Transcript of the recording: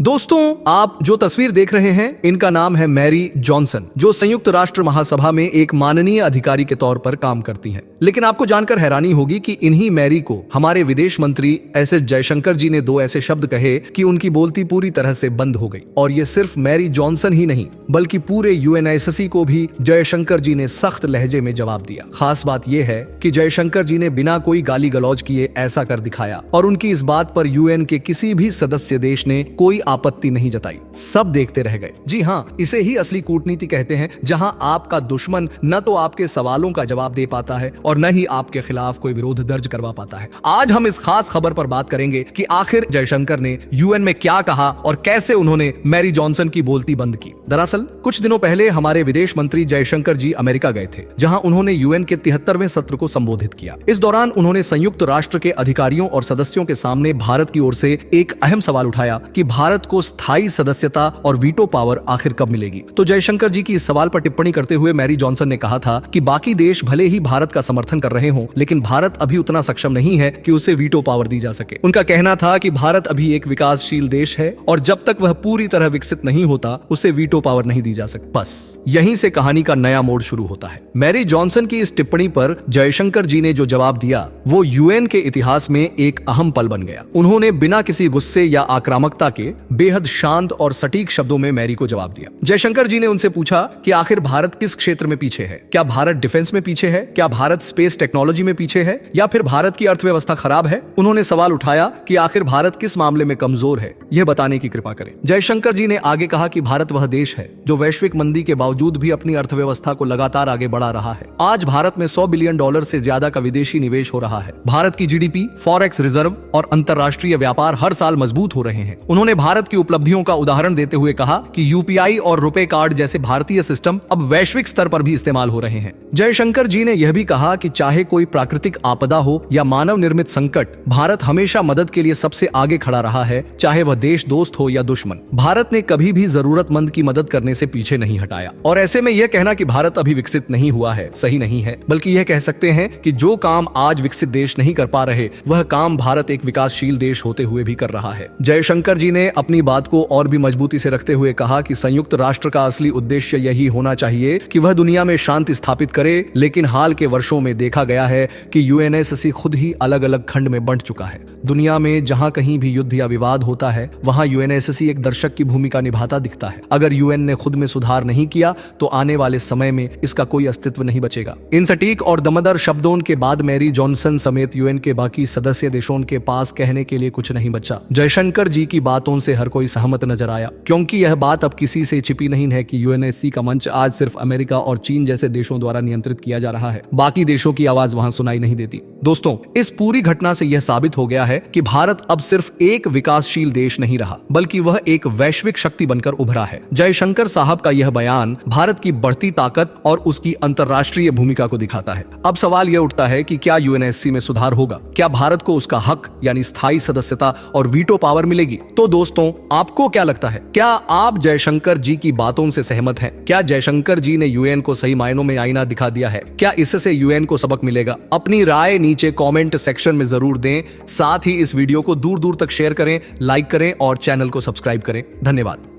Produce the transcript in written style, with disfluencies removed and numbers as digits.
दोस्तों, आप जो तस्वीर देख रहे हैं इनका नाम है मैरी जॉनसन, जो संयुक्त राष्ट्र महासभा में एक माननीय अधिकारी के तौर पर काम करती हैं। लेकिन आपको जानकर हैरानी होगी कि इन्हीं मैरी को हमारे विदेश मंत्री एस जयशंकर जी ने 2 ऐसे शब्द कहे कि उनकी बोलती पूरी तरह से बंद हो गई। और ये सिर्फ मैरी जॉनसन ही नहीं बल्कि पूरे यूएनएससी को भी जयशंकर जी ने सख्त लहजे में जवाब दिया। खास बात यह है कि जयशंकर जी ने बिना कोई गाली गलौज किए ऐसा कर दिखाया और उनकी इस बात पर यूएन के किसी भी सदस्य देश ने कोई आपत्ति नहीं जताई। सब देखते रह गए। जी हाँ, इसे ही असली कूटनीति कहते हैं, जहां आपका दुश्मन न तो आपके सवालों का जवाब दे पाता है और न ही आपके खिलाफ कोई विरोध दर्ज करवा पाता है। आज हम इस खास खबर पर बात करेंगे कि आखिर जयशंकर ने यूएन में क्या कहा और कैसे उन्होंने मैरी जॉनसन की बोलती बंद की। दरअसल कुछ दिनों पहले हमारे विदेश मंत्री जयशंकर जी अमेरिका गए थे, जहां उन्होंने यूएन के 73वें सत्र को संबोधित किया। इस दौरान उन्होंने संयुक्त राष्ट्र के अधिकारियों और सदस्यों के सामने भारत की ओर से एक अहम सवाल उठाया कि भारत को स्थायी सदस्यता और वीटो पावर आखिर कब मिलेगी। तो जयशंकर जी की इस सवाल पर टिप्पणी करते हुए मैरी जॉनसन ने कहा था कि बाकी देश भले ही भारत का समर्थन कर रहे हों, लेकिन भारत अभी उतना सक्षम नहीं है कि उसे वीटो पावर दी जा सके। उनका कहना था कि भारत अभी एक विकासशील देश है और जब तक वह पूरी तरह विकसित नहीं होता उसे वीटो पावर नहीं दी जा सकती। बस यहीं से कहानी का नया मोड़ शुरू होता है। मैरी जॉनसन की इस टिप्पणी पर जयशंकर जी ने जो जवाब दिया वो यूएन के इतिहास में एक अहम पल बन गया। उन्होंने बिना किसी गुस्से या आक्रामकता के बेहद शांत और सटीक शब्दों में मैरी को जवाब दिया। जयशंकर जी ने उनसे पूछा कि आखिर भारत किस क्षेत्र में पीछे है? क्या भारत डिफेंस में पीछे है? क्या भारत स्पेस टेक्नोलॉजी में पीछे है? या फिर भारत की अर्थव्यवस्था खराब है? उन्होंने सवाल उठाया कि आखिर भारत किस मामले में कमजोर है, यह बताने की कृपा करें। जयशंकर जी ने आगे कहा कि भारत वह देश है जो वैश्विक मंदी के बावजूद भी अपनी अर्थव्यवस्था को लगातार आगे बढ़ा रहा है। आज भारत में $100 बिलियन से ज्यादा का विदेशी निवेश हो रहा है। भारत की जीडीपी, फॉरेक्स रिजर्व और अंतरराष्ट्रीय व्यापार हर साल मजबूत हो रहे हैं। उन्होंने भारत की उपलब्धियों का उदाहरण देते हुए कहा कि यूपीआई और रुपे कार्ड जैसे भारतीय सिस्टम अब वैश्विक स्तर पर भी इस्तेमाल हो रहे हैं। जयशंकर जी ने यह भी कहा कि चाहे कोई प्राकृतिक आपदा हो या मानव निर्मित संकट, भारत हमेशा मदद के लिए सबसे आगे खड़ा रहा है, चाहे वह देश दोस्त हो या दुश्मन। भारत ने कभी भी जरूरतमंद की मदद करने से पीछे नहीं हटाया। और ऐसे में यह कहना कि भारत अभी विकसित नहीं हुआ है सही नहीं है, बल्कि यह कह सकते हैं कि जो काम आज विकसित देश नहीं कर पा रहे वह काम भारत एक विकासशील देश होते हुए भी कर रहा है। जयशंकर जी ने अपनी बात को और भी मजबूती से रखते हुए कहा कि संयुक्त राष्ट्र का असली उद्देश्य यही होना चाहिए कि वह दुनिया में शांति स्थापित करे, लेकिन हाल के वर्षों में देखा गया है कि यूएनएससी खुद ही अलग अलग खंड में बंट चुका है। दुनिया में जहां कहीं भी युद्ध या विवाद होता है वहां यूएनएससी एक दर्शक की भूमिका निभाता दिखता है। अगर यूएन ने खुद में सुधार नहीं किया तो आने वाले समय में इसका कोई अस्तित्व नहीं बचेगा। इन सटीक और दमदार शब्दों के बाद मैरी जॉनसन समेत यूएन के बाकी सदस्य देशों के पास कहने के लिए कुछ नहीं बचा। जयशंकर जी की बातों से हर कोई सहमत नजर आया, क्योंकि यह बात अब किसी से छिपी नहीं है कि यूएनएससी का मंच आज सिर्फ अमेरिका और चीन जैसे देशों द्वारा नियंत्रित किया जा रहा है। बाकी देशों की आवाज वहां सुनाई नहीं देती। दोस्तों, इस पूरी घटना से यह साबित हो गया है कि भारत अब सिर्फ एक विकासशील देश नहीं रहा, बल्कि वह एक वैश्विक शक्ति बनकर उभरा है। जयशंकर साहब का यह बयान भारत की बढ़ती ताकत और उसकी अंतरराष्ट्रीय भूमिका को दिखाता है। अब सवाल यह उठता है कि क्या यूएनएससी में सुधार होगा? क्या भारत को उसका हक यानी स्थायी सदस्यता और वीटो पावर मिलेगी? तो दोस्तों, आपको क्या लगता है? क्या आप जयशंकर जी की बातों से सहमत हैं? क्या जयशंकर जी ने यूएन को सही मायनों में आईना दिखा दिया है? क्या इससे यूएन को सबक मिलेगा? अपनी राय नीचे कमेंट सेक्शन में जरूर दें। साथ ही इस वीडियो को दूर दूर तक शेयर करें, लाइक करें और चैनल को सब्सक्राइब करें। धन्यवाद।